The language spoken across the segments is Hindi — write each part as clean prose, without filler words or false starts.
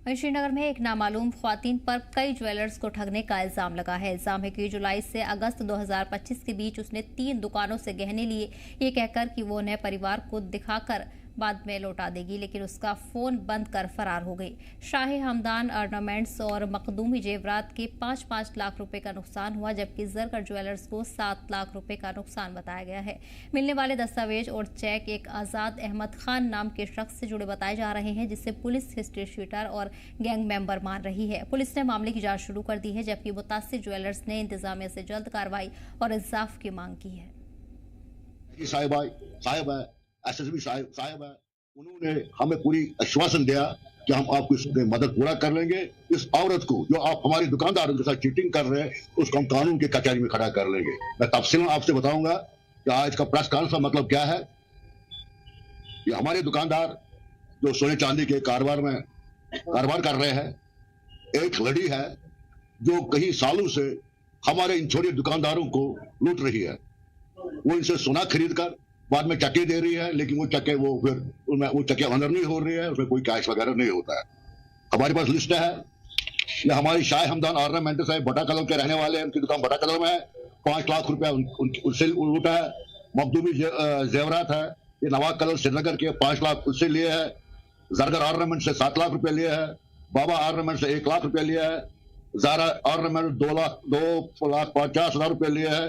वहीं श्रीनगर में एक नामालूम ख्वातीन पर कई ज्वेलर्स को ठगने का इल्जाम लगा है। इल्जाम है कि जुलाई से अगस्त 2025 के बीच उसने 3 दुकानों से गहने लिए, ये कहकर कि वो उन्हें परिवार को दिखाकर बाद में लौटा देगी, लेकिन उसका फोन बंद कर फरार हो गई। शाही हमदान ऑर्नामेंट्स और मखदूमी जेवरात के 5-5 लाख रुपए का नुकसान हुआ, जबकि जरकर ज्वेलर्स को 7 लाख रुपए का नुकसान बताया गया है। मिलने वाले दस्तावेज और चेक एक आजाद अहमद खान नाम के शख्स से जुड़े बताए जा रहे हैं, जिसे पुलिस हिस्ट्री शीटर और गैंग मेंबर मान रही है। पुलिस ने मामले की जांच शुरू कर दी है, जबकि मुतासिर ज्वेलर्स ने इंतजामिया से जल्द कार्रवाई और इंसाफ की मांग की है। एसएसपी साहब है, उन्होंने हमें पूरी आश्वासन दिया कि हम आपको इसमें मदद पूरा कर लेंगे। इस औरत को जो आप हमारी दुकानदारों के साथ चीटिंग कर रहे हैं, उसको हम कानून की कचहरी में खड़ा कर लेंगे। मैं तफसीलन आपसे बताऊंगा कि आज का प्रेस कॉन्फ्रेंस का मतलब क्या है। ये हमारे दुकानदार जो सोने चांदी के कारोबार कर रहे हैं, एक लड़ी है जो कई सालों से हमारे इन छोटे दुकानदारों को लूट रही है। वो इनसे सोना खरीद कर बाद में चक्के दे रही है, लेकिन वो चक्के वो चक्के अंदर नहीं हो रही है, उसमें कोई कैश वगैरह नहीं होता है। हमारे पास लिस्ट है। ये हमारी शाह हमदान ऑर्नामेंट्स है, बटा कदम के रहने वाले हैं, उनकी दुकान बटा कदम है। 5 लाख रुपया उससे लूटा है। मखदूमी जेवरात है, ये नवाब कदम श्रीनगर के 5 लाख उससे लिए है। जरगर ऑर्नामेंट से 7 लाख रुपया लिए है। बाबा ऑर्नामेंट से 1 लाख रुपया लिया है। जारा ऑर्नामेंट 2,50,000 रुपया लिए है।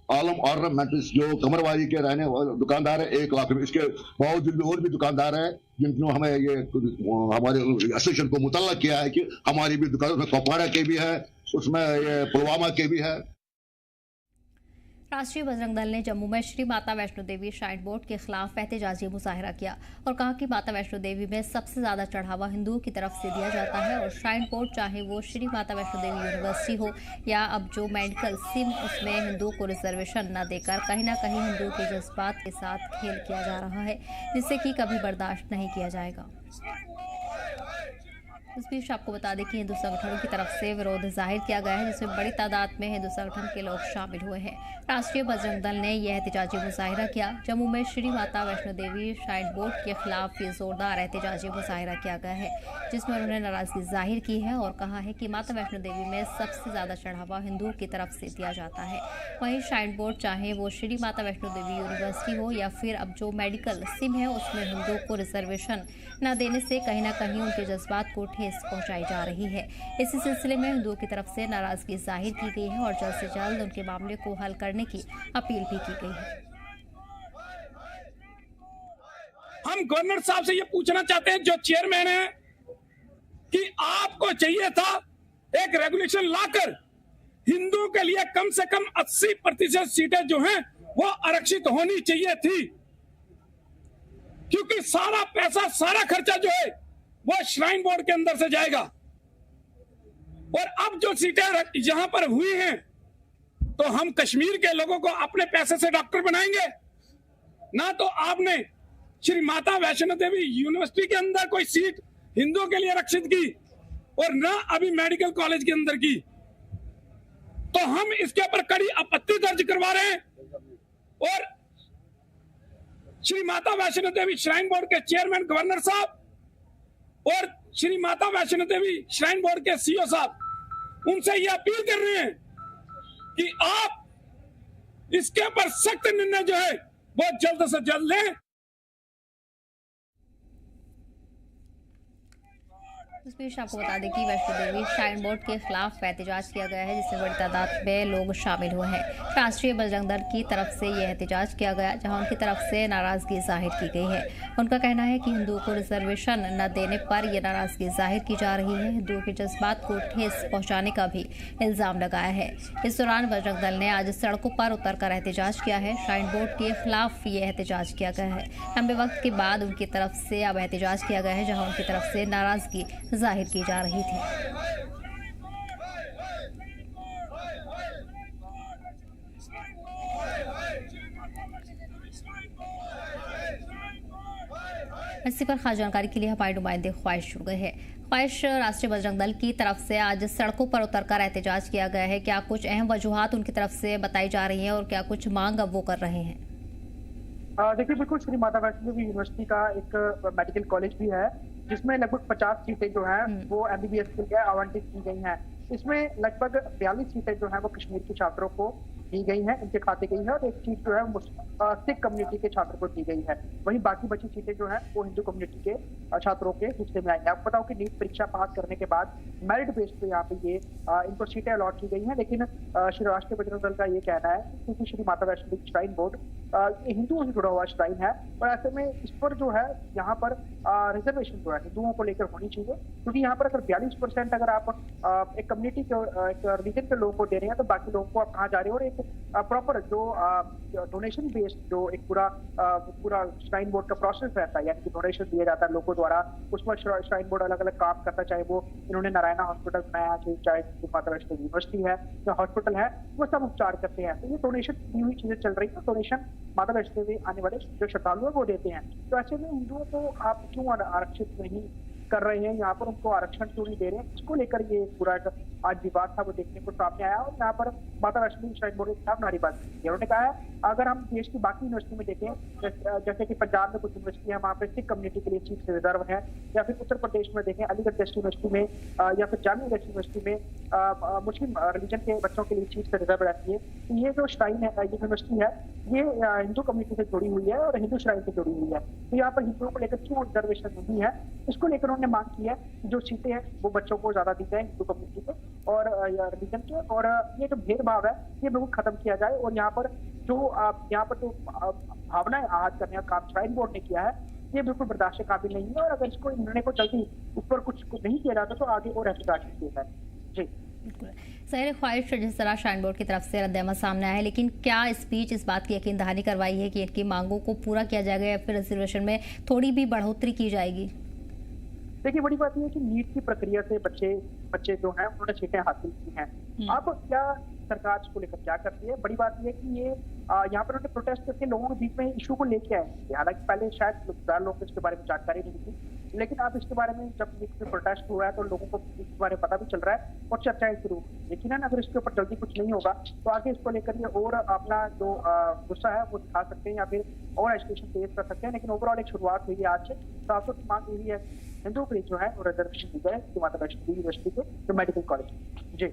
आलम ऑर्नामेंट्स जो कमरवाली के रहने वाले दुकानदार है, 1 लाख रुपए। इसके बावजूद भी और भी दुकानदार है जिनको हमें ये हमारे एसोसिएशन को मुतल्लक किया है कि हमारी भी दुकान, उसमें कुपवाड़ा के भी है, उसमें ये पुलवामा के भी है। राष्ट्रीय बजरंग दल ने जम्मू में श्री माता वैष्णो देवी श्राइन बोर्ड के खिलाफ एहतजाजी मुजाहिरा किया और कहा कि माता वैष्णो देवी में सबसे ज्यादा चढ़ावा हिंदुओं की तरफ से दिया जाता है और श्राइन बोर्ड, चाहे वो श्री माता वैष्णो देवी यूनिवर्सिटी हो या अब जो मेडिकल सिम, उसमें हिंदुओं को रिजर्वेशन न देकर कहीं ना कहीं हिंदुओं के जज्बात के साथ खेल किया जा रहा है, जिससे कि कभी बर्दाश्त नहीं किया जाएगा। इस बीच आपको बता दें कि हिंदू संगठनों की तरफ से विरोध जाहिर किया गया है, जिसमें बड़ी तादाद में हिंदू संगठन के लोग शामिल हुए हैं। राष्ट्रीय बजरंग दल ने यह एहतजाजी मुजाहिरा किया। जम्मू में श्री माता वैष्णो देवी श्राइन बोर्ड के खिलाफ ये जोरदार एहतजाजी मुजाहिरा किया गया है, जिसमें उन्होंने नाराजगी जाहिर की है और कहा है कि माता वैष्णो देवी में सबसे ज्यादा चढ़ावा हिंदुओं की तरफ से दिया जाता है। वहीं श्राइन बोर्ड, चाहे वो श्री माता वैष्णो देवी यूनिवर्सिटी हो या फिर अब जो मेडिकल सिम है, उसमें हिंदुओं को रिजर्वेशन न देने से कहीं ना कहीं उनके जज्बात को ठेस पहुंचाई जा रही है। इसी सिलसिले में हिंदुओं की तरफ से नाराजगी जाहिर की गई है और जल्द से जल्द उनके मामले को हल करने की अपील भी की गई है। हम गवर्नर साहब से ये पूछना चाहते हैं, जो चेयरमैन है, कि आपको चाहिए था एक रेगुलेशन लाकर हिंदुओं के लिए कम से कम 80% सीटें जो हैं वो आरक्षित होनी चाहिए थी, क्योंकि सारा पैसा, सारा खर्चा जो है वो श्राइन बोर्ड के अंदर से जाएगा। और अब जो सीटें यहां पर हुई हैं, तो हम कश्मीर के लोगों को अपने पैसे से डॉक्टर बनाएंगे? ना तो आपने श्री माता वैष्णो देवी यूनिवर्सिटी के अंदर कोई सीट हिंदुओं के लिए आरक्षित की और ना अभी मेडिकल कॉलेज के अंदर की। तो हम इसके ऊपर कड़ी आपत्ति दर्ज करवा रहे हैं और श्री माता वैष्णो देवी श्राइन बोर्ड के चेयरमैन गवर्नर साहब और श्री माता वैष्णो देवी श्राइन बोर्ड के सीईओ साहब, उनसे ये अपील कर रहे हैं कि आप इसके ऊपर सख्त निर्णय जो है वो जल्द से जल्द लें। इस बीच आपको बता दें कि वैष्णो देवी श्राइन बोर्ड के खिलाफ एहतजाज किया गया है, जिसमें बड़ी तादाद में लोग शामिल हुए हैं। राष्ट्रीय बजरंग दल की तरफ से यह एहतजाज किया गया, जहां उनकी तरफ से नाराजगी जाहिर की गई है। उनका कहना है कि हिंदुओं को रिजर्वेशन न देने पर यह नाराजगी जाहिर की जा रही है। हिंदुओं के जज्बात को ठेस पहुंचाने का भी इल्जाम लगाया है। इस दौरान बजरंग दल ने आज सड़कों पर उतरकर एहतजाज किया है। श्राइन बोर्ड के खिलाफ ये एहतजाज किया गया है। लंबे वक्त के बाद उनकी तरफ से अब एहतजाज किया गया है, जहां उनकी तरफ से नाराजगी जाहिर की जा रही थी। इसी पर खास जानकारी के लिए हमारे नुमाइंदे ख्वाहिश जुड़ गए हैं। ख्वाहिश, राष्ट्रीय बजरंग दल की तरफ से आज सड़कों पर उतरकर एहतजाज किया गया है, क्या कुछ अहम वजूहात उनकी तरफ से बताई जा रही हैं और क्या कुछ मांग अब वो कर रहे हैं? देखिए, बिल्कुल श्री माता वैष्णो देवी यूनिवर्सिटी का एक मेडिकल कॉलेज भी है जिसमें लगभग 50 सीटें जो हैं वो MBBS के लिए आवंटित की गई हैं। इसमें लगभग 42 सीटें जो हैं वो कश्मीर के छात्रों को दी गई हैं, इनके खाते गई है, और एक सीट जो है सिख कम्युनिटी के छात्रों को दी गई है। वहीं बाकी बची सीटें जो हैं वो हिंदू कम्युनिटी के छात्रों के हिस्से में आई हैं। आपको बताओ कि नीट परीक्षा पास करने के बाद मेरिट बेस पे यहाँ पे ये इनको सीटें अलॉट की गई हैं, लेकिन श्री राष्ट्रीय बजरंग दल का ये कहना है क्योंकि श्री माता वैष्णो देवी श्राइन बोर्ड ये हिंदुओं से जुड़ा हुआ श्राइन है, और ऐसे में इस पर जो है यहाँ पर रिजर्वेशन जो है हिंदुओं को लेकर होनी चाहिए, क्योंकि यहाँ पर अगर 42% अगर आप एक कम्युनिटी के एक रिलीजन के लोगों को दे रहे हैं तो बाकी लोगों को आप कहाँ जा रहे हो। और एक प्रॉपर जो डोनेशन बेस्ड जो एक पूरा श्राइन बोर्ड का प्रोसेस रहता है, यानी कि डोनेशन दिया जाता है लोगों द्वारा, उस पर श्राइन बोर्ड अलग अलग काम करता है, चाहे वो इन्होंने नारायणा हॉस्पिटल बनाया, चाहे माता वैष्णो यूनिवर्सिटी है या हॉस्पिटल है, वो सब उपचार करते हैं। तो ये डोनेशन की हुई चीजें चल रही है, डोनेशन माता वैष्णो देवी आने वाले जो श्रद्धालु है वो देते हैं। तो ऐसे में हिंदुओं को आप क्यों आरक्षित नहीं कर रहे हैं, यहाँ पर उनको आरक्षण क्यों नहीं दे रहे हैं, इसको लेकर ये पूरा आज विवाद था वो देखने को सामने आया। और यहाँ पर माता वैष्णो देवी श्राइन बोर्ड के खिलाफ नारेबाजी की। उन्होंने कहा है अगर हम देश की बाकी यूनिवर्सिटी में देखें, जैसे कि पंजाब में कुछ यूनिवर्सिटी है वहाँ पे सिख कम्युनिटी के लिए सीट रिजर्व है, या फिर उत्तर प्रदेश में देखें अलीगढ़ वेस्ट यूनिवर्सिटी में या फिर जामिया वेस्ट यूनिवर्सिटी में मुस्लिम रिलीजन के बच्चों के लिए सीट रिजर्व रहती है। तो ये जो श्राइन है, ये यूनिवर्सिटी है, ये हिंदू कम्युनिटी से जुड़ी हुई है और हिंदू श्राइन से जुड़ी हुई है। तो यहाँ पर हिंदुओं को लेकर क्यों रिजर्वेशन नहीं है, इसको लेकर उन्होंने मांग की है जो सीटें हैं वो बच्चों को ज्यादा दी जाए हिंदू कम्युनिटी को और रिलीजन के, और ये जो भेदभाव है ये बिल्कुल खत्म किया जाए। और यहाँ पर जो भावनाएं आहत करने का काम श्राइन बोर्ड ने किया है ये बिल्कुल बर्दाश्त के काबिल नहीं है, और अगर इसको निर्णय को जल्दी ऊपर कुछ नहीं किया जाता तो आगे और एहतजाज किया जाए। जी ज़ाहिर ख्वाहिश जिस तरह श्राइन बोर्ड की तरफ से रद्द-ए-अमल सामने आया है, लेकिन क्या स्पीच इस बात की यकीन दहानी करवाई है कि इनकी मांगों को पूरा किया जाएगा या फिर रिजर्वेशन में थोड़ी भी बढ़ोतरी की जाएगी? देखिए बड़ी बात यह है कि नीट की प्रक्रिया से बच्चे जो हैं उन्होंने सीटें हासिल की हैं। अब क्या सरकार इसको लेकर क्या करती है, बड़ी बात यह है कि ये यहाँ पर उन्होंने प्रोटेस्ट करके लोगों के बीच में इशू को लेके आए। हालांकि पहले शायद ज्यादा लोगों को इसके बारे में जानकारी नहीं थी, लेकिन अब इसके बारे में जब प्रोटेस्ट हुआ है तो लोगों को इसके बारे में पता भी चल रहा है और चर्चाएं शुरू। लेकिन अगर इसके ऊपर जल्दी कुछ नहीं होगा तो आगे इसको लेकर ये और अपना जो गुस्सा है वो दिखा सकते हैं या फिर और एजुकेशन तेज कर सकते हैं। लेकिन ओवरऑल एक शुरुआत हुई है आज से। साथ ही मांग हुई है हिंदुओं के लिए जो है वो रिजर्वेशन दी जाए माता वैष्णो देवी यूनिवर्सिटी के जो मेडिकल कॉलेज। जी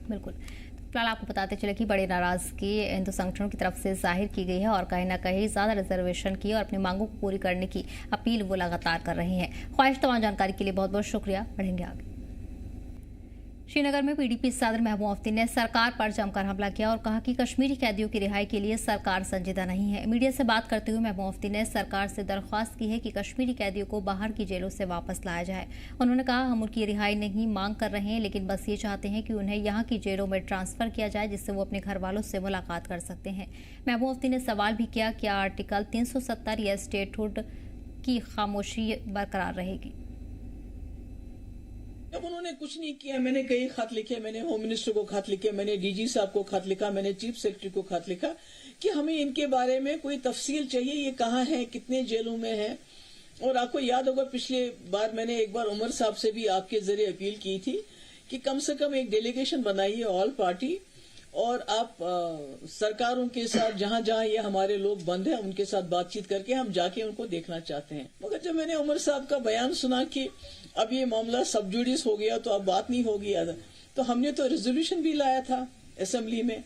बिल्कुल। फिलहाल आपको बताते चले कि बड़ी नाराजगी हिंदू संगठनों की तरफ से जाहिर की गई है और कहीं ना कहीं ज़्यादा रिजर्वेशन की और अपनी मांगों को पूरी करने की अपील वो लगातार कर रहे हैं। ख्वाहिश तमाम जानकारी के लिए बहुत बहुत शुक्रिया। बढ़ेंगे आगे। श्रीनगर में पीडीपी सदर महबूब मुफ्ती ने सरकार पर जमकर हमला किया और कहा कि कश्मीरी कैदियों की रिहाई के लिए सरकार संजीदा नहीं है। मीडिया से बात करते हुए महबूब मुफ्ती ने सरकार से दरख्वास्त की है कि कश्मीरी कैदियों को बाहर की जेलों से वापस लाया जाए। उन्होंने कहा हम उनकी रिहाई नहीं मांग कर रहे हैं, लेकिन बस ये चाहते हैं कि उन्हें यहाँ की जेलों में ट्रांसफर किया जाए जिससे वो अपने घर वालों से मुलाकात कर सकते हैं। महबूब मुफ्ती ने सवाल भी किया क्या आर्टिकल 370 या स्टेटहुड की खामोशी बरकरार रहेगी। अब उन्होंने कुछ नहीं किया। मैंने कई खत लिखे, मैंने होम मिनिस्टर को खत लिखे, मैंने डीजी साहब को खत लिखा, मैंने चीफ सेक्रेटरी को खत लिखा कि हमें इनके बारे में कोई तफसील चाहिए, ये कहाँ है, कितने जेलों में है। और आपको याद होगा पिछले बार मैंने एक बार उमर साहब से भी आपके जरिए अपील की थी कि कम से कम एक डेलीगेशन बनाइए ऑल पार्टी और आप सरकारों के साथ जहां जहां ये हमारे लोग बंद हैं उनके साथ बातचीत करके हम जाके उनको देखना चाहते हैं। मगर जब मैंने उमर साहब का बयान सुना कि अब ये मामला सब जुडिस हो गया तो अब बात नहीं होगी, तो हमने तो रेजोल्यूशन भी लाया था असेंबली में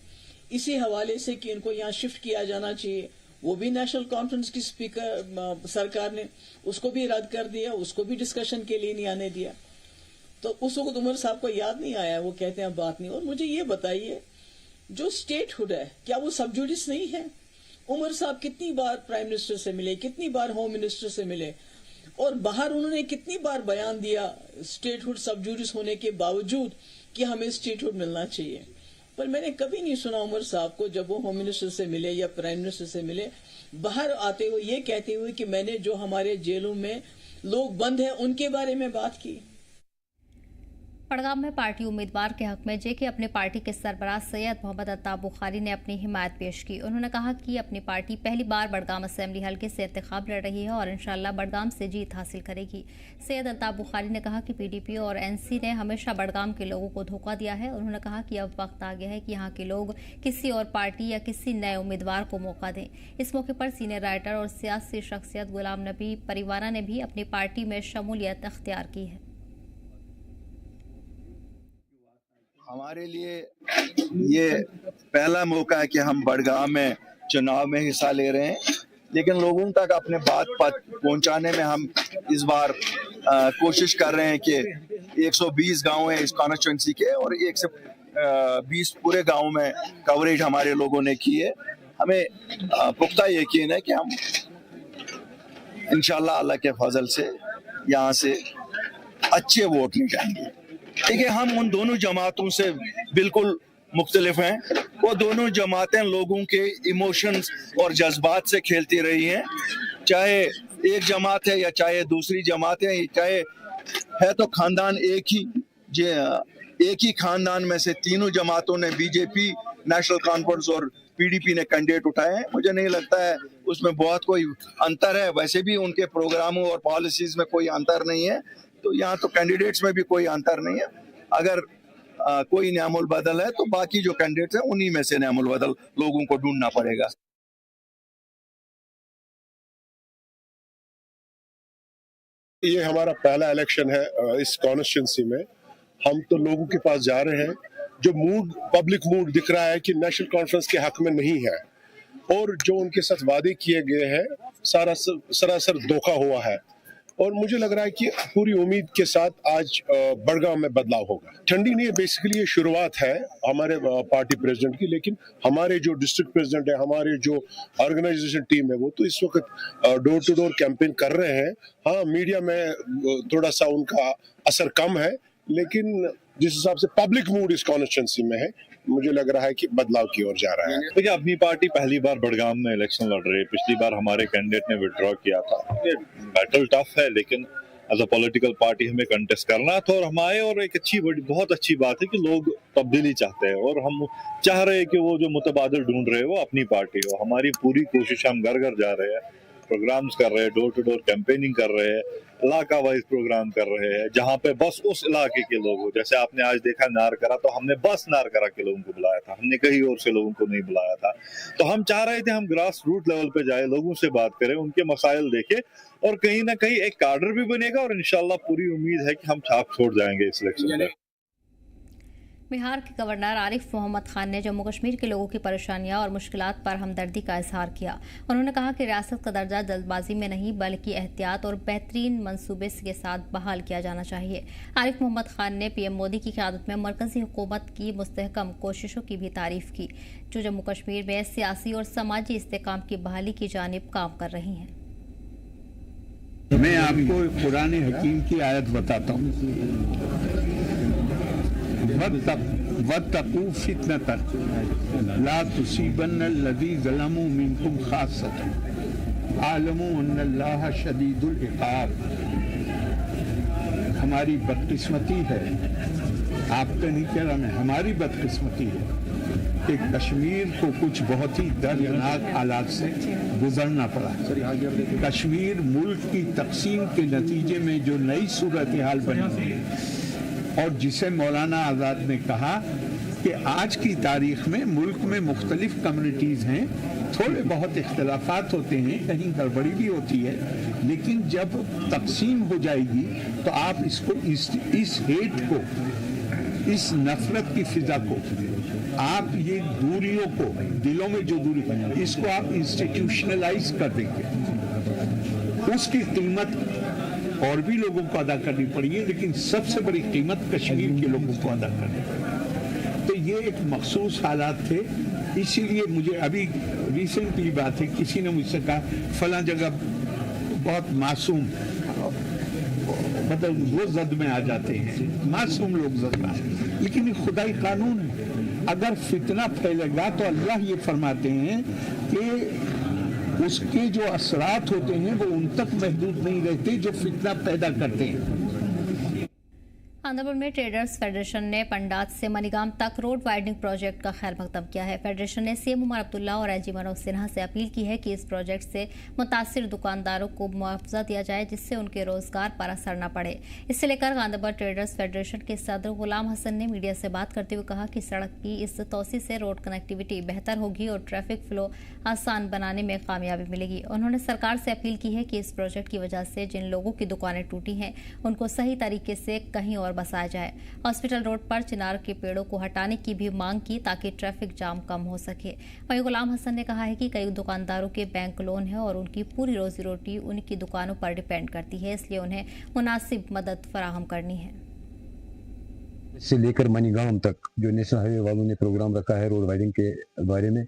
इसी हवाले से कि इनको यहाँ शिफ्ट किया जाना चाहिए। वो भी नेशनल कॉन्फ्रेंस की स्पीकर सरकार ने उसको भी रद्द कर दिया, उसको भी डिस्कशन के लिए नहीं आने दिया। तो उस वक्त उमर साहब को याद नहीं आया, वो कहते हैं बात नहीं। और मुझे ये बताइए जो स्टेटहुड है क्या वो सब जुडिस नहीं है? उमर साहब कितनी बार प्राइम मिनिस्टर से मिले, कितनी बार होम मिनिस्टर से मिले और बाहर उन्होंने कितनी बार बयान दिया स्टेटहुड सब जुडिस होने के बावजूद कि हमें स्टेटहुड मिलना चाहिए। पर मैंने कभी नहीं सुना उमर साहब को जब वो होम मिनिस्टर से मिले या प्राइम मिनिस्टर से मिले बाहर आते हुए ये कहते हुए कि मैंने जो हमारे जेलों में लोग बंद हैं उनके बारे में बात की। बड़गाम में पार्टी उम्मीदवार के हक में जेके अपने पार्टी के सरबराह सैयद मोहम्मद अल्ताफ बुखारी ने अपनी हिमायत पेश की। उन्होंने कहा कि अपनी पार्टी पहली बार बड़गाम असेंबली हलके से इंतखाब लड़ रही है और इंशाअल्लाह बड़गाम से जीत हासिल करेगी। सैयद अल्ताफ बुखारी ने कहा कि पीडीपी और एनसी ने हमेशा बड़गाम के लोगों को धोखा दिया है। उन्होंने कहा कि अब वक्त आ गया है कि यहाँ के लोग किसी और पार्टी या किसी नए उम्मीदवार को मौका दें। इस मौके पर सीनियर राइटर और सियासी शख्सियत गुलाम नबी परिवारा ने भी अपनी पार्टी में शमूलियत अख्तियार की है। हमारे लिए ये पहला मौका है कि हम बड़गाम में चुनाव में हिस्सा ले रहे हैं, लेकिन लोगों तक अपने बात पहुंचाने में हम इस बार कोशिश कर रहे हैं कि 120 गांव हैं इस कॉन्स्टिट्यूंसी के और 1 से 20 पूरे गांव में कवरेज हमारे लोगों ने की है। हमें पुख्ता यकीन है कि हम इंशाल्लाह अल्लाह के फजल से यहाँ से अच्छे वोट ले जाएंगे। देखिए, हम उन दोनों जमातों से बिल्कुल मुख्तलिफ हैं। वो दोनों जमातें लोगों के इमोशंस और जज्बात से खेलती रही हैं। चाहे एक जमात है या चाहे दूसरी जमात है, चाहे है तो खानदान एक ही खानदान में से तीनों जमातों ने बीजेपी, नेशनल कॉन्फ्रेंस और पीडीपी ने कैंडिडेट उठाए हैं। मुझे नहीं लगता है उसमें बहुत कोई अंतर है। वैसे भी उनके प्रोग्रामों और पॉलिसीज में कोई अंतर नहीं है, तो यहाँ तो कैंडिडेट्स में भी कोई अंतर नहीं है। अगर कोई न्यामुल बदल है तो बाकी जो कैंडिडेट्स हैं उन्हीं में से न्यामुल बदल लोगों को ढूंढना पड़ेगा। ये हमारा पहला इलेक्शन है इस कॉन्स्टिट्यूंसी में। हम तो लोगों के पास जा रहे हैं। जो पब्लिक मूड दिख रहा है कि नेशनल कॉन्फ्रेंस के हक में नहीं है और जो उनके साथ वादे किए गए हैं सरासर धोखा हुआ है। और मुझे लग रहा है कि पूरी उम्मीद के साथ आज बड़गाम में बदलाव होगा। ठंडी नहीं है, बेसिकली ये शुरुआत है हमारे पार्टी प्रेसिडेंट की, लेकिन हमारे जो डिस्ट्रिक्ट प्रेसिडेंट है, हमारे जो ऑर्गेनाइजेशन टीम है, वो तो इस वक्त डोर टू डोर कैंपेन कर रहे हैं। हाँ, मीडिया में थोड़ा सा उनका असर कम है, लेकिन जिस हिसाब से पब्लिक मूड इस कॉन्स्टिट्यूंसी में है, मुझे लग रहा है कि बदलाव की ओर जा रहा है। देखिए, अपनी पार्टी पहली बार बड़गाम में इलेक्शन लड़ रही है। पिछली बार हमारे कैंडिडेट ने विड्रॉ किया था। ये बैटल टफ है, लेकिन एज अ पॉलिटिकल पार्टी हमें कंटेस्ट करना था। और हमारे और एक बहुत अच्छी बात है कि लोग तब्दीली चाहते हैं और हम चाह रहे हैं कि वो जो मुतबादिल ढूंढ रहे हैं वो अपनी पार्टी हो। हमारी पूरी कोशिश, हम घर घर जा रहे हैं, प्रोग्राम्स कर रहे हैं, डोर टू डोर कैंपेनिंग कर रहे हैं, इलाका वाइज प्रोग्राम कर रहे हैं, जहाँ पे बस उस इलाके के लोग हो। जैसे आपने आज देखा नारकरा, तो हमने बस नारकरा के लोगों को बुलाया था, हमने कहीं और से लोगों को नहीं बुलाया था। तो हम चाह रहे थे हम ग्रास रूट लेवल पे जाए, लोगों से बात करें, उनके मसाइल देखें और कहीं ना कहीं एक कार्डर भी बनेगा और इंशाल्लाह पूरी उम्मीद है कि हम छाप छोड़ जाएंगे इस इलेक्शन में। बिहार के गवर्नर आरिफ मोहम्मद खान ने जम्मू कश्मीर के लोगों की परेशानियां और मुश्किलात पर हमदर्दी का इजहार किया। उन्होंने कहा कि रियासत का दर्जा जल्दबाजी में नहीं बल्कि एहतियात और बेहतरीन मंसूबे के साथ बहाल किया जाना चाहिए। आरिफ मोहम्मद खान ने पीएम मोदी की क़यादत में मरकजी हुकूमत की मुस्तहकम कोशिशों की भी तारीफ की, जो जम्मू कश्मीर में सियासी और समाजी इस्तेकाम की बहाली की जानिब काम कर रही हैं। मैं आपको कुरान हकीम की आयत बताता हूँ। वत्तकू फितनतन ला तुसीबन्नल्लज़ी ज़लमू मिनकुम खास्सतन आलमू अन्नल्लाह शदीदुल इक़ाब। हमारी बदकिस्मती है, आपका नहीं कह रहा मैं, हमारी बदकिस्मती है कि कश्मीर को कुछ बहुत ही दर्दनाक हालात से गुजरना पड़ा। कश्मीर मुल्क की तकसीम के नतीजे में जो नई सूरत हाल बनी और जिसे मौलाना आज़ाद ने कहा कि आज की तारीख में मुल्क में मुख्तलिफ कम्युनिटीज़ हैं, थोड़े बहुत इख्तलाफात होते हैं, कहीं गड़बड़ी भी होती है, लेकिन जब तकसीम हो जाएगी तो आप इसको इस हेट को, इस नफरत की फिजा को, आप ये दूरियों को, दिलों में जो दूरी, इसको आप इंस्टीट्यूशनलाइज कर देंगे। उसकी कीमत और भी लोगों को अदा करनी पड़ेगी, लेकिन सबसे बड़ी कीमत कश्मीर के लोगों को अदा करनी पड़ेगी। तो ये एक मखसूस हालात थे, इसीलिए मुझे अभी रिसेंटली बात है, किसी ने मुझसे कहा फला जगह बहुत मासूम, मतलब वो जद में आ जाते हैं, मासूम लोग जद में, लेकिन ये खुदाई कानून है। अगर फितना फैलेगा तो अल्लाह ये फरमाते हैं कि उसके जो असरात होते हैं वो उन तक महदूद नहीं रहते जो फितना पैदा करते हैं। गांधरबल में ट्रेडर्स फेडरेशन ने पंडात से मनीगाम तक रोड वाइडनिंग प्रोजेक्ट का खैर मकदम किया है। फेडरेशन ने सीएम उमर अब्दुल्ला और एजी मनोज सिन्हा से अपील की है कि इस प्रोजेक्ट से मुतासिर दुकानदारों को मुआवजा दिया जाए, जिससे उनके रोजगार पर असर न पड़े। इससे लेकर गांधरबल ट्रेडर्स फेडरेशन के सदर गुलाम हसन ने मीडिया से बात करते हुए कहा कि सड़क की इस तोसी से रोड कनेक्टिविटी बेहतर होगी और ट्रैफिक फ्लो आसान बनाने में कामयाबी मिलेगी। उन्होंने सरकार से अपील की है कि इस प्रोजेक्ट की वजह से जिन लोगों की दुकानें टूटी हैं उनको सही तरीके से कहीं और बसाया जाए। हॉस्पिटल रोड पर चिनार के पेड़ों को हटाने की भी मांग की ताकि ट्रैफिक जाम कम हो सके। वहीं गुलाम हसन ने कहा है कि कई दुकानदारों के बैंक लोन है और उनकी पूरी रोजी रोटी उनकी दुकानों पर डिपेंड करती है, इसलिए उन्हें मुनासिब मदद फराहम करनी है। इससे लेकर मनीगाम तक जो नेशनल हाईवे वालों ने प्रोग्राम रखा है रोड वाइडिंग के बारे में,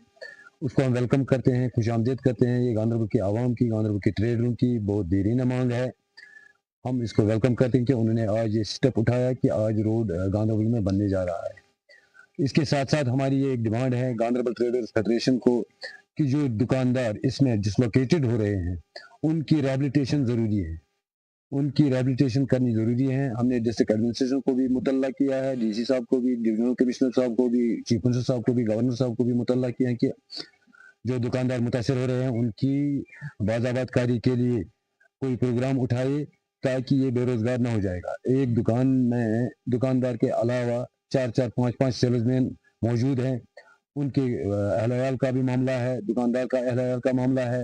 उसको हम वेलकम करते हैं, खुशामदीद करते हैं। ये गांधरबल की आवाम की, गांधरबल के ट्रेडरों की बहुत देरीना मांग है। हम इसको वेलकम करते हैं कि उन्होंने आज ये स्टेप उठाया कि आज रोड गांधरबल में बनने जा रहा है। इसके साथ साथ हमारी ये एक डिमांड है गांधरबल ट्रेडर्स फेडरेशन को कि जो दुकानदार इसमें डिसलोकेटेड हो रहे हैं उनकी रिहैबिलिटेशन ज़रूरी है, उनकी रिहैबिलिटेशन करनी ज़रूरी है। हमने डिस्ट्रिक्ट एडमिनिस्ट्रेशन को भी मुतल्ला किया है, डीसी साहब को भी, डिविजनल कमिश्नर साहब को भी, चीफ मिनिस्टर साहब को भी, गवर्नर साहब को भी मुतल्ला किया है कि जो दुकानदार मुतासर हो रहे हैं उनकी बाज़ाबातकारी के लिए कोई प्रोग्राम उठाए ताकि ये बेरोजगार ना हो जाएगा। एक दुकान में दुकानदार के अलावा 4-4, 5-5 सेल्समैन मौजूद हैं, उनके अहल का भी मामला है, दुकानदार का अहल का मामला है।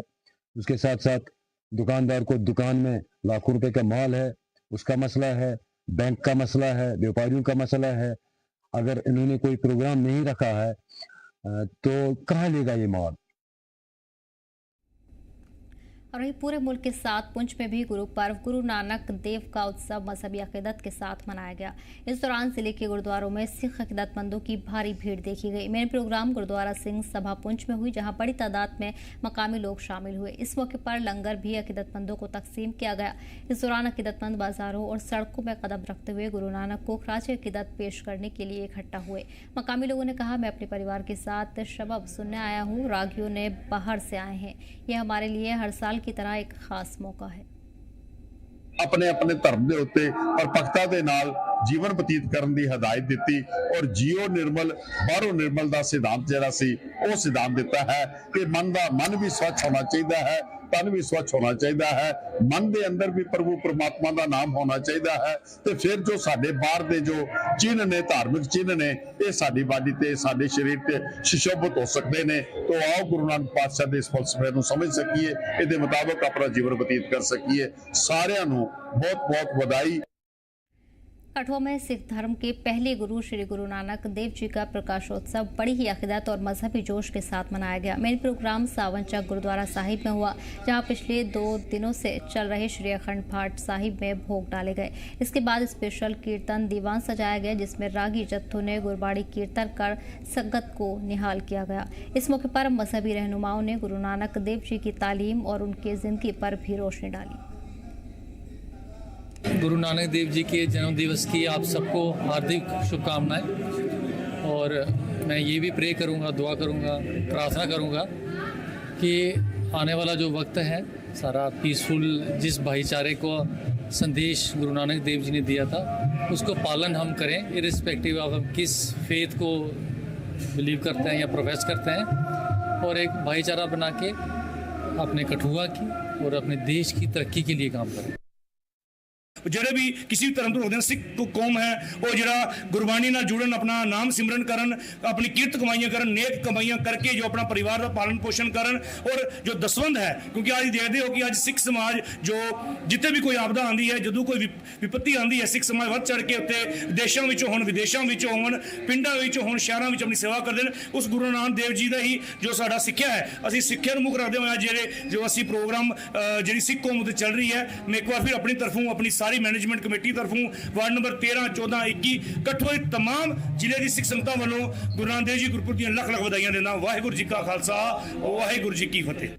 उसके साथ साथ दुकानदार को दुकान में लाखों रुपए का माल है, उसका मसला है, बैंक का मसला है, व्यापारियों का मसला है। अगर इन्होंने कोई प्रोग्राम नहीं रखा है तो कहाँ लेगा ये माल। और वहीं पूरे मुल्क के साथ पुंछ में भी गुरु पर्व गुरु नानक देव का उत्सव मजहबी अकीदत के साथ मनाया गया। इस दौरान जिले के गुरुद्वारों में सिख अकीदतमंदों की भारी भीड़ देखी गई। मेन प्रोग्राम गुरुद्वारा सिंह सभा पुंछ में हुई, जहां बड़ी तादाद में मकामी लोग शामिल हुए। इस मौके पर लंगर भी अकीदतमंदों को तकसीम किया गया। इस दौरान अकीदतमंद बाजारों और सड़कों में कदम रखते हुए गुरु नानक को खराज अकीदत पेश करने के लिए इकट्ठा हुए। मकामी लोगों ने कहा, मैं अपने परिवार के साथ शबब सुनने आया हूँ, रागियों ने बाहर से आए हैं। यह हमारे लिए हर साल की तरह एक खास मौका है। अपने अपने धर्म ਦੇ ਉੱਤੇ और ਭਗਤਾਂ ਦੇ ਨਾਲ ਜੀਵਨ ਬਤੀਤ ਕਰਨ ਦੀ ਹਦਾਇਤ ਦਿੱਤੀ ਔਰ ਜੀਓ ਨਿਰਮਲ ਬਾਹਰੋਂ ਨਿਰਮਲ ਦਾ ਸਿਧਾਂਤ ਜਿਹੜਾ ਸੀ ਉਹ ਸਿਧਾਂਤ ਦਿੱਤਾ ਹੈ ਕਿ ਮਨ ਵੀ ਸਵੱਛ ਹੋਣਾ ਚਾਹੀਦਾ ਹੈ, तन भी स्वच्छ होना चाहिए है, मन के अंदर भी प्रभु परमात्मा का नाम होना चाहिए है। तो फिर जो साडे बाहर दे जो चिन्ह ने, धार्मिक चिन्ह ने, ये साडी बाडी ते साडे शरीर ते सुशोभित हो सकते हैं। तो आओ गुरु नानक पातशाह के इस फलसफे को समझ सकीए, इसके मुताबिक अपना जीवन बतीत कर सकीए। सारिਆਂ ਨੂੰ बहुत बहुत बधाई। कठुआ में सिख धर्म के पहले गुरु श्री गुरु नानक देव जी का प्रकाशोत्सव बड़ी ही अकीदत और मजहबी जोश के साथ मनाया गया। मेन प्रोग्राम सावनचक गुरुद्वारा साहिब में हुआ, जहां पिछले 2 दिनों से चल रहे श्री अखंड पाठ साहिब में भोग डाले गए। इसके बाद स्पेशल कीर्तन दीवान सजाया गया, जिसमें रागी जत्थों ने गुरबाणी कीर्तन कर संगत को निहाल किया गया। इस मौके पर मजहबी रहनुमाओं ने गुरु नानक देव जी की तालीम और उनकी जिंदगी पर भी रोशनी डाली। गुरु नानक देव जी के जन्म दिवस की आप सबको हार्दिक शुभकामनाएं। और मैं ये भी प्रे करूँगा, दुआ करूँगा, प्रार्थना करूँगा कि आने वाला जो वक्त है सारा पीसफुल, जिस भाईचारे को संदेश गुरु नानक देव जी ने दिया था उसको पालन हम करें, इरिस्पेक्टिव ऑफ हम किस फेथ को बिलीव करते हैं या प्रोफेस करते हैं, और एक भाईचारा बना के अपने कठुआ की और अपने देश की तरक्की के लिए काम करें। ਜਿਹੜੇ ਵੀ ਕਿਸੇ ਧਰਮ ਤੋਂ ਹੋਦੇ ਸਿੱਖ ਕੌਮ ਹੈ ਉਹ ਜਿਹੜਾ ਗੁਰਬਾਣੀ ਨਾਲ ਜੁੜਨ, ਆਪਣਾ ਨਾਮ ਸਿਮਰਨ ਕਰਨ, ਆਪਣੀ ਕਿਰਤ ਕਮਾਈਆਂ ਕਰਨ, ਨੇਕ ਕਮਾਈਆਂ ਕਰਕੇ ਜੋ ਆਪਣਾ ਪਰਿਵਾਰ ਦਾ ਪਾਲਣ ਪੋਸ਼ਣ ਕਰਨ। ਔਰ ਜੋ ਦਸਵੰਧ ਹੈ, ਕਿਉਂਕਿ ਅੱਜ ਦੇਖਦੇ ਹੋ ਕਿ ਅੱਜ ਸਿੱਖ ਸਮਾਜ ਜੋ ਜਿੱਥੇ ਵੀ ਕੋਈ ਆਪਦਾ ਆਉਂਦੀ ਹੈ, ਜਦੋਂ ਕੋਈ ਵਿਪत्ति ਆਉਂਦੀ ਹੈ, ਸਿੱਖ ਸਮਾਜ ਵੱਧ ਚੜ ਕੇ ਉੱਤੇ ਦੇਸ਼ਾਂ ਵਿੱਚੋਂ ਹੋਣ, ਵਿਦੇਸ਼ਾਂ ਵਿੱਚੋਂ ਹੋਣ, ਪਿੰਡਾਂ ਵਿੱਚੋਂ ਹੋਣ, ਸ਼ਹਿਰਾਂ ਵਿੱਚ ਆਪਣੀ ਸੇਵਾ ਕਰਦੇ ਨੇ। ਉਸ ਗੁਰੂ ਨਾਨਕ ਦੇਵ ਜੀ ਦਾ ਹੀ ਜੋ ਸਾਡਾ ਸਿੱਖਿਆ ਹੈ, ਅਸੀਂ ਸਿੱਖਿਆ ਨੂੰ ਮੁੱਖ ਰੱਖਦੇ ਹੋਏ ਜਿਹੜੇ ਜੋ ਅਸੀਂ ਪ੍ਰੋਗਰਾਮ ਜਿਹੜੀ ਸਿੱਖ ਕੌਮ ਉੱਤੇ ਚੱਲ ਰਹੀ ਹੈ, ਮੈਂ ਇੱਕ ਵਾਰ ਫਿਰ ਆਪਣੀ ਤਰਫੋਂ, ਆਪਣੀ ਸਾਰੀ मैनेजमेंट कमेटी तरफों वार्ड नंबर 13, 14, 21 कठुआ तमाम जिले की सिख संगतां वालों गुरु नानक देव जी गुरपुरब दी लख लख बधाइयां देना। वाहिगुरू जी का खालसा, वाहिगुरू जी की फतेह।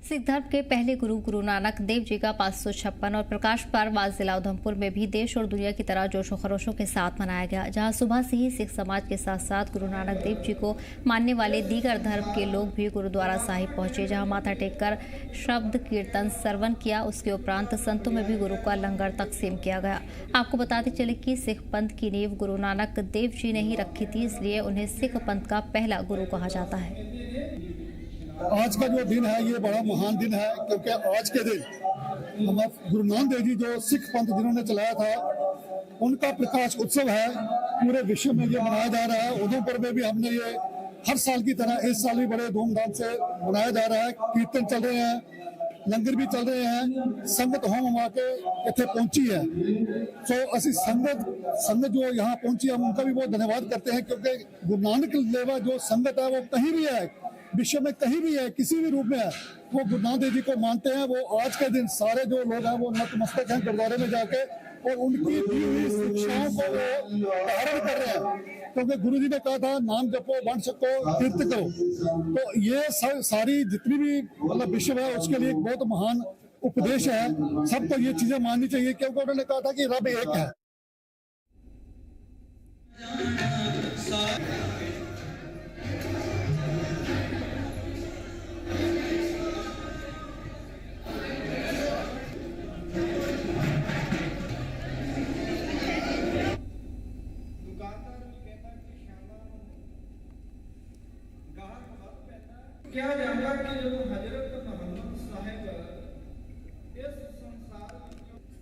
सिख धर्म के पहले गुरु गुरु नानक देव जी का 556 और प्रकाश पर्व आज जिला उधमपुर में भी देश और दुनिया की तरह जोशो खरोशों के साथ मनाया गया, जहां सुबह से ही सिख समाज के साथ साथ गुरु नानक देव जी को मानने वाले दीगर धर्म के लोग भी गुरुद्वारा साहिब पहुंचे, जहां माथा टेककर शब्द कीर्तन श्रवण किया। उसके उपरांत संतों में भी गुरु का लंगर तकसीम किया गया। आपको बताते चले कि सिख पंथ की नींव गुरु नानक देव जी ने ही रखी थी, इसलिए उन्हें सिख पंथ का पहला गुरु कहा जाता है। आज का जो दिन है ये बड़ा महान दिन है, क्योंकि आज के दिन हमारे गुरु नानक देव जी जो सिख पंथ जिन्होंने चलाया था उनका प्रकाश उत्सव है, पूरे विश्व में ये मनाया जा रहा है। उधमपुर में भी हमने ये हर साल की तरह इस साल भी बड़े धूमधाम से मनाया जा रहा है। कीर्तन चल रहे हैं, लंगर भी चल रहे हैं, संगत होम हमा के इतने पहुंची है। तो असी संगत जो यहाँ पहुंची है उनका भी बहुत धन्यवाद करते हैं, क्योंकि गुरु नानक लेवा जो संगत है वो कहीं भी है, विश्व में कहीं भी है, किसी भी रूप में है, वो गुरु नानक देव जी को मानते हैं। वो आज के दिन सारे जो लोग हैं वो नतमस्तक हैं गुरुद्वारे में जाके और उनकी दी हुई शिक्षाओं को वो धारण कर रहे हैं, क्योंकि गुरु जी ने कहा था नाम जपो, वंड सको, कीर्त करो। तो ये सारी जितनी भी मतलब विश्व है उसके लिए एक बहुत महान उपदेश है। सबको ये चीजें माननी चाहिए, क्योंकि उन्होंने कहा था कि रब एक है। क्या जानता कि जो हजरत मोहम्मद साहिब इस संसार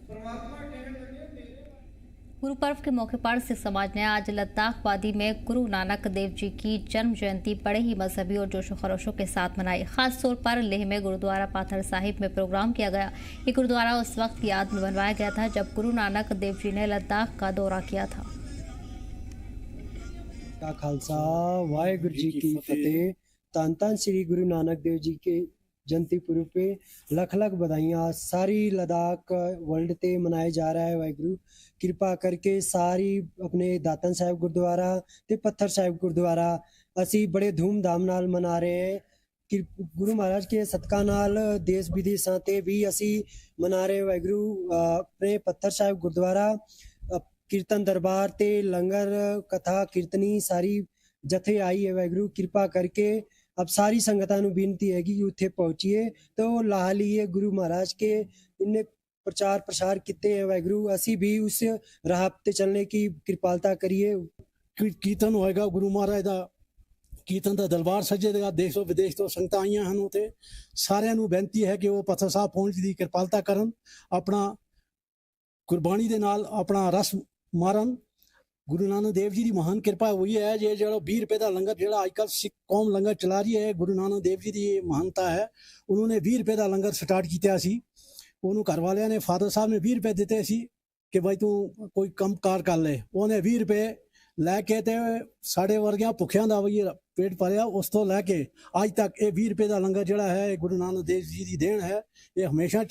परमात्मा कहने लगे। गुरु पर्व के मौके पर सिख समाज ने आज लद्दाख वादी में गुरु नानक देव जी की जन्म जयंती बड़े ही मजहबी और जोशो खरोशों के साथ मनाई। खास तौर पर लेह में गुरुद्वारा पाथर साहिब में प्रोग्राम किया गया। ये गुरुद्वारा उस वक्त की याद में बनवाया गया था जब गुरु नानक देव जी ने लद्दाख का दौरा किया था। खालसा वाहेगुरु जी की फतेह। धन धन श्री गुरु नानक देव जी के जयंती पुरब पे लख लख बधाइयां सारी लद्दाख वर्ल्ड ते मनाया जा रहा है। वाहिगुरु कृपा करके सारी अपने दातन साहिब गुरुद्वारा ते पत्थर साहिब गुरुद्वारा असी बड़े धूमधाम नाल मना रहे हैं। गुरु महाराज के सदका नाल देश विदेशों ते भी असी मना रहे। वाहिगुरु अपने पत्थर साहिब गुरुद्वारा कीर्तन दरबार ते लंगर कथा कीर्तनी सारी जथे आई है। वाहिगुरु कृपा करके अब सारी संगतां नूं बेनती है कि उत्थे पहुंचिए तो लाह लीए गुरु महाराज के इन्ने प्रचार प्रसार किते हैं। वाहिगुरु असी भी उस राह ते चलने की कृपालता करिए। कीर्तन होएगा गुरु महाराज दा, कीर्तन दा दरबार सजेगा, देश और विदेश तो संगतां आईयां हन। उत्थे सारियां नूं बेनती है कि वो पत्थर साहब पहुंच दी कृपालता करन, अपना गुरबाणी दे नाल अपना रस मारन। गुरु नानक देव जी की महान कृपा हुई है जे जो 20 रुपए का लंगर जो आजकल सिख कौम लंगर चला रही है, गुरु नानक देव जी की महानता है। उन्होंने 20 रुपए का लंगर स्टार्ट किया सी, उन्होंने घर वाले ने फादर साहब ने 20 रुपए दिते सी कि भाई तू कोई कम कार कर ले। उन्हें 20 रुपए लैके ते साढ़े वर्गिया भुखिया का भी पेट भरिया। उस तो लैके अज तक ये 20 रुपए का लंगर जोड़ा है गुरु नानक देव जी की देन है। ये हमेशा